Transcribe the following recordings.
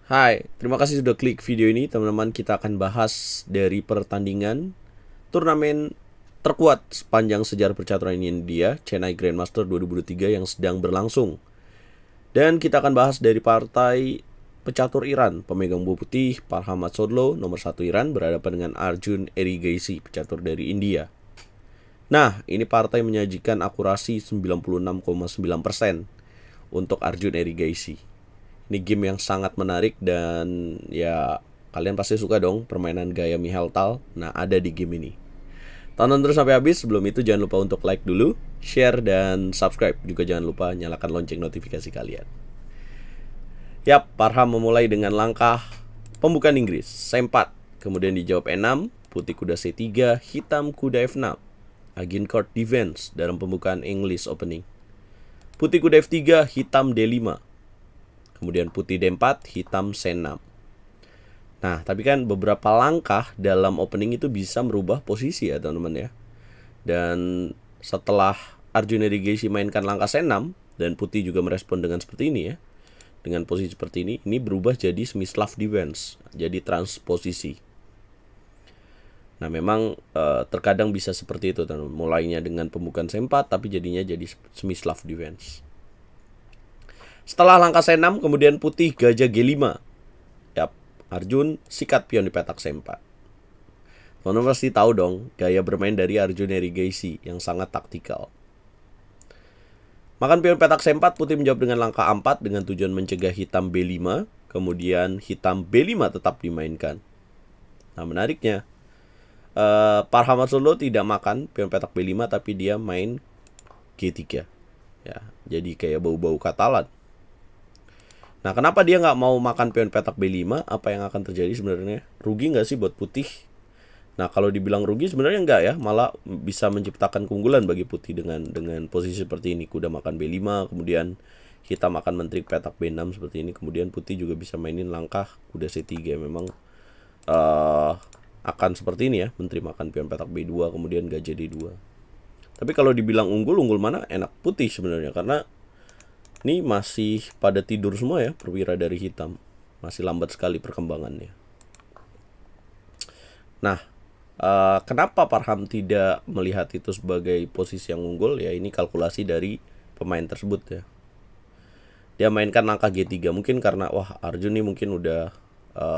Hai, terima kasih sudah klik video ini. Teman-teman, kita akan bahas dari pertandingan turnamen terkuat sepanjang sejarah percaturan India, Chennai Grandmaster 2023 yang sedang berlangsung. Dan kita akan bahas dari partai pecatur Iran, pemegang buah putih Parham Sodlo, nomor 1 Iran, berhadapan dengan Arjun Erigaisi, pecatur dari India. Nah, ini partai menyajikan akurasi 96,9% untuk Arjun Erigaisi. Ini game yang sangat menarik dan ya kalian pasti suka dong permainan gaya Michael Tal. Nah, ada di game ini. Tonton terus sampai habis. Sebelum itu jangan lupa untuk like dulu, share dan subscribe. Juga jangan lupa nyalakan lonceng notifikasi kalian. Yap, Parham memulai dengan langkah pembukaan Inggris, C4. Kemudian dijawab E6, putih kuda C3, hitam kuda F6. Agin court defense dalam pembukaan English opening. Putih kuda F3, hitam D5. Kemudian putih D4, hitam C6. Nah, tapi kan beberapa langkah dalam opening itu bisa merubah posisi ya teman-teman ya. Dan setelah Arjun Erigaisi mainkan langkah C6 dan putih juga merespon dengan seperti ini ya. Dengan posisi seperti ini berubah jadi semi-slav defense, jadi transposisi. Nah, memang terkadang bisa seperti itu teman-teman. Mulainya dengan pembukaan C4 tapi jadinya jadi semi-slav defense. Setelah langkah C6, kemudian putih gajah G5. Yap, Arjun sikat pion di petak C4. Teman-teman pasti tahu dong gaya bermain dari Arjun Erigaisi yang sangat taktikal. Makan pion petak C4, putih menjawab dengan langkah A4 dengan tujuan mencegah hitam B5. Kemudian hitam B5 tetap dimainkan. Nah, menariknya Parham Solo tidak makan pion petak B5 tapi dia main G3. Ya, jadi kayak bau-bau Katalan. Nah, kenapa dia nggak mau makan pion petak B5? Apa yang akan terjadi sebenarnya? Rugi nggak sih buat putih? Nah, kalau dibilang rugi sebenarnya nggak ya. Malah bisa menciptakan keunggulan bagi putih dengan posisi seperti ini. Kuda makan B5, kemudian hitam makan menteri petak B6 seperti ini. Kemudian putih juga bisa mainin langkah kuda C3. Memang akan seperti ini ya. Menteri makan pion petak B2, kemudian gajah D2. Tapi kalau dibilang unggul mana? Enak putih sebenarnya. Karena ini masih pada tidur semua ya perwira dari hitam. Masih lambat sekali perkembangannya. Nah, kenapa Parham tidak melihat itu sebagai posisi yang unggul? Ya ini kalkulasi dari pemain tersebut ya. Dia mainkan langkah G3 mungkin karena wah Arjun nih mungkin udah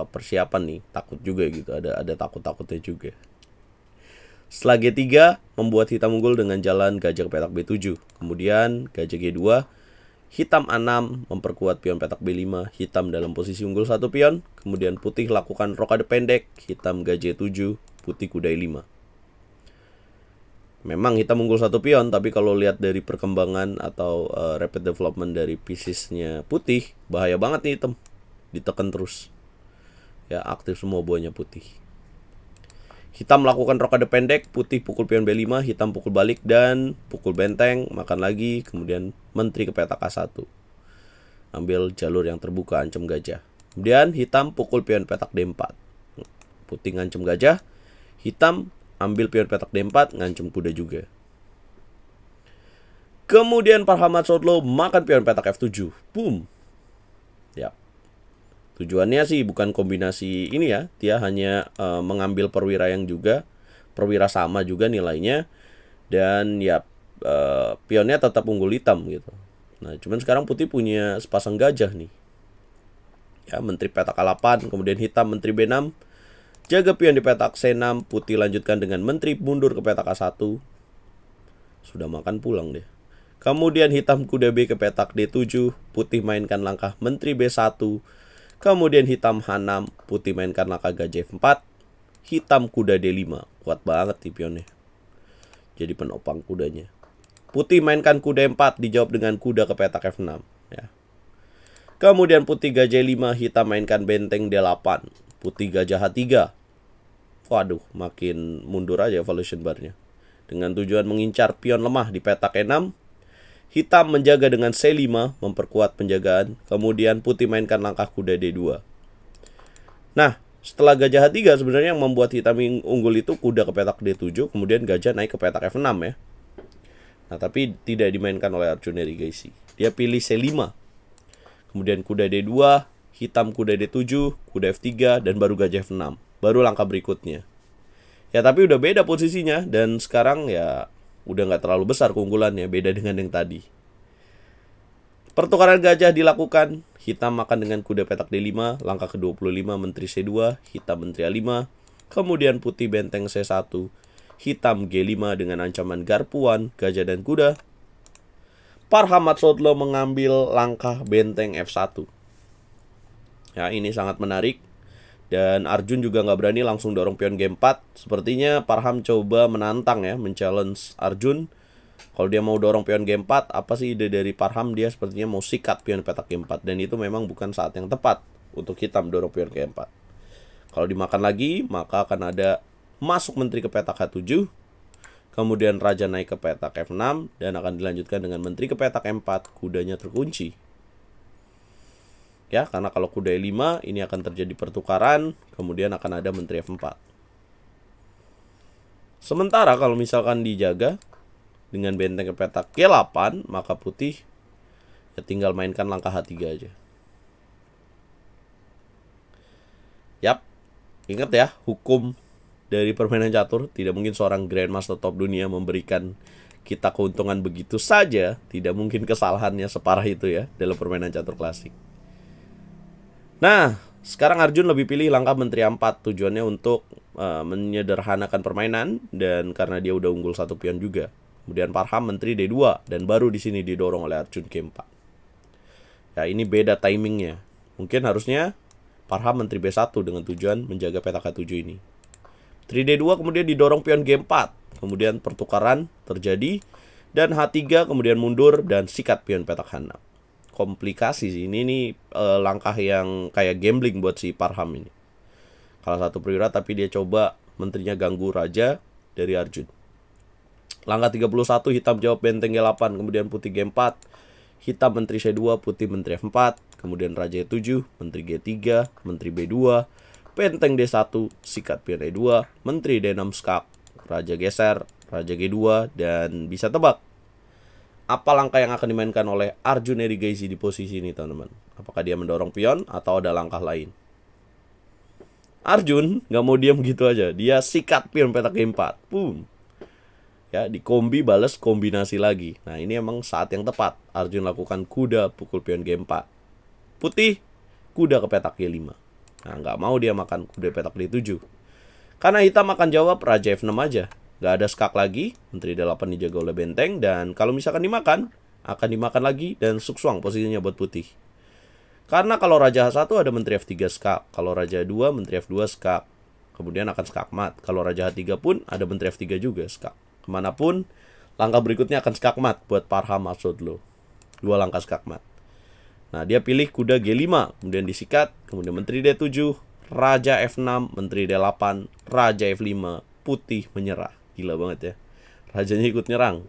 persiapan nih, takut juga gitu. Ada takut-takutnya juga. Setelah G3 membuat hitam unggul dengan jalan gajah ke petak B7. Kemudian gajah G2, hitam A6 memperkuat pion petak B5, hitam dalam posisi unggul 1 pion. Kemudian putih lakukan rokade pendek, hitam gajah 7, putih kuda E5. Memang hitam unggul 1 pion, tapi kalau lihat dari perkembangan atau rapid development dari piecesnya putih, bahaya banget nih hitam. Ditekan terus. Ya, aktif semua buahnya putih. Hitam melakukan rokade pendek, putih pukul pion B5, hitam pukul balik dan pukul benteng, makan lagi, kemudian menteri ke petak A1. Ambil jalur yang terbuka, ancam gajah. Kemudian hitam pukul pion petak D4. Putih ngancam gajah, hitam ambil pion petak D4, ngancam kuda juga. Kemudian Parham Sodlo makan pion petak F7. Boom. Ya. Tujuannya sih bukan kombinasi ini ya. Dia hanya mengambil perwira yang juga perwira sama juga nilainya. Dan ya pionnya tetap unggul hitam gitu. Nah, cuman sekarang putih punya sepasang gajah nih. Ya, menteri petak A8, kemudian hitam menteri B6. Jaga pion di petak C6, putih lanjutkan dengan menteri mundur ke petak A1. Sudah makan pulang deh. Kemudian hitam kuda B ke petak D7, putih mainkan langkah menteri B1. Kemudian hitam H6, putih mainkan langkah gajah F4. Hitam kuda D5, kuat banget nih pionnya. Jadi penopang kudanya. Putih mainkan kuda E4, dijawab dengan kuda ke petak F6 ya. Kemudian putih gajah 5, hitam mainkan benteng D8. Putih gajah H3. Waduh, makin mundur aja evolution barnya. Dengan tujuan mengincar pion lemah di petak E6. Hitam menjaga dengan C5, memperkuat penjagaan. Kemudian putih mainkan langkah kuda D2. Nah, setelah gajah H3 sebenarnya yang membuat hitam unggul itu kuda ke petak D7, kemudian gajah naik ke petak F6 ya. Nah, tapi tidak dimainkan oleh Arjun Erigaisi. Dia pilih C5. Kemudian kuda D2, hitam kuda D7, kuda F3, dan baru gajah F6. Baru langkah berikutnya. Ya tapi udah beda posisinya, dan sekarang ya udah nggak terlalu besar keunggulannya, beda dengan yang tadi. Pertukaran gajah dilakukan, hitam makan dengan kuda petak D5, langkah ke-25 menteri C2, hitam menteri A5, kemudian putih benteng C1, hitam G5 dengan ancaman garpuan, gajah dan kuda. Parham Matsotlo mengambil langkah benteng F1. Ya, ini sangat menarik. Dan Arjun juga nggak berani langsung dorong pion G4. Sepertinya Parham coba menantang ya, men-challenge Arjun. Kalau dia mau dorong pion G4, apa sih ide dari Parham? Dia sepertinya mau sikat pion petak G4. Dan itu memang bukan saat yang tepat untuk hitam dorong pion G4. Kalau dimakan lagi, maka akan ada masuk menteri ke petak H7. Kemudian raja naik ke petak F6 dan akan dilanjutkan dengan menteri ke petak M4, kudanya terkunci. Ya, karena kalau kuda E5 ini akan terjadi pertukaran, kemudian akan ada menteri F4. Sementara kalau misalkan dijaga dengan benteng ke petak G8, maka putih ya tinggal mainkan langkah H3 aja. Yap, ingat ya, hukum dari permainan catur, tidak mungkin seorang Grandmaster top dunia memberikan kita keuntungan begitu saja. Tidak mungkin kesalahannya separah itu ya dalam permainan catur klasik. Nah, sekarang Arjun lebih pilih langkah menteri A4. Tujuannya untuk menyederhanakan permainan dan karena dia udah unggul satu pion juga. Kemudian Parham menteri D2 dan baru di sini didorong oleh Arjun ke 4. Ya, ini beda timingnya. Mungkin harusnya Parham menteri B1 dengan tujuan menjaga petak H7 ini. 3D2 kemudian didorong pion G4. Kemudian pertukaran terjadi. Dan H3 kemudian mundur dan sikat pion petak H6. Komplikasi sih. Ini langkah yang kayak gambling buat si Parham ini. Kalah satu perwira tapi dia coba menterinya ganggu raja dari Arjun. Langkah 31 hitam jawab benteng G8. Kemudian putih G4. Hitam menteri C2, putih menteri F4. Kemudian raja E7, menteri G3, menteri B2. Benteng D1, sikat pion E2, menteri D6 skak, raja geser, raja G2, dan bisa tebak apa langkah yang akan dimainkan oleh Arjun Erigaisi di posisi ini teman-teman. Apakah dia mendorong pion atau ada langkah lain? Arjun nggak mau diam gitu aja, dia sikat pion petak G4, boom. Ya, di kombi balas kombinasi lagi. Nah ini emang saat yang tepat Arjun lakukan kuda pukul pion G4. Putih, kuda ke petak G5. Nah, nggak mau dia makan kuda petak D7. Karena hitam akan jawab raja F6 aja. Nggak ada skak lagi, menteri D8 dijaga oleh benteng. Dan kalau misalkan dimakan, akan dimakan lagi dan suksuang posisinya buat putih. Karena kalau raja H1 ada menteri F3 skak. Kalau raja 2, menteri F2 skak. Kemudian akan skak mat. Kalau raja H3 pun ada menteri F3 juga skak. Kemanapun, langkah berikutnya akan skak mat buat Parham Matsotlo. 2 langkah skak mat. Nah, dia pilih kuda G5, kemudian disikat, kemudian menteri D7, raja F6, menteri D8, raja F5, putih menyerah. Gila banget ya. Rajanya ikut nyerang.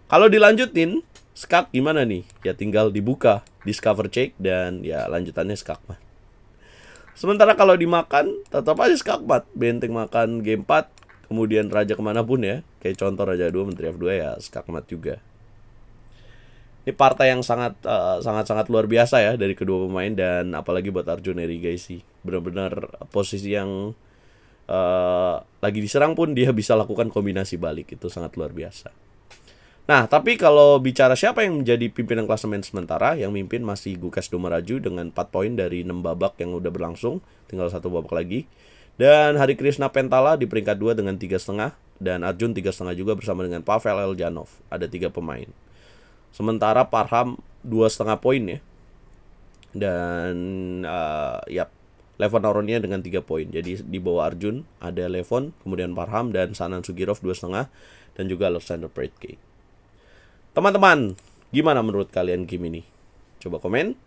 Kalau dilanjutin, skak gimana nih? Ya tinggal dibuka, discover check, dan ya lanjutannya skakmat. Sementara kalau dimakan, tetap aja skakmat. Benteng makan G4, kemudian raja kemanapun ya. Kayak contoh raja 2, menteri F2 ya skakmat juga. Ini partai yang sangat luar biasa ya dari kedua pemain dan apalagi buat Arjun Erigaisi. Benar-benar posisi yang lagi diserang pun dia bisa lakukan kombinasi balik. Itu sangat luar biasa. Nah, tapi kalau bicara siapa yang menjadi pimpinan klasemen sementara, yang mimpin masih Gukas Domaraju dengan 4 poin dari 6 babak yang udah berlangsung. Tinggal 1 babak lagi. Dan Hari Krishna Pentala di peringkat 2 dengan 3,5. Dan Arjun 3,5 juga bersama dengan Pavel Eljanov. Ada 3 pemain. Sementara Parham 2,5 poin ya. Dan Levon Aronia dengan 3 poin. Jadi di bawah Arjun ada Levon, kemudian Parham dan Sanan Sugirov 2,5 dan juga Alexander Predke. Teman-teman, gimana menurut kalian game ini? Coba komen.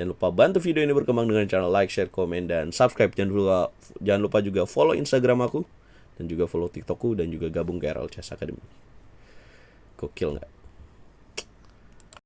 Jangan lupa bantu video ini berkembang dengan cara like, share, komen, dan subscribe. Jangan lupa juga follow Instagram aku dan juga follow TikTokku dan juga gabung ke RL Chess Academy. Gokil nggak?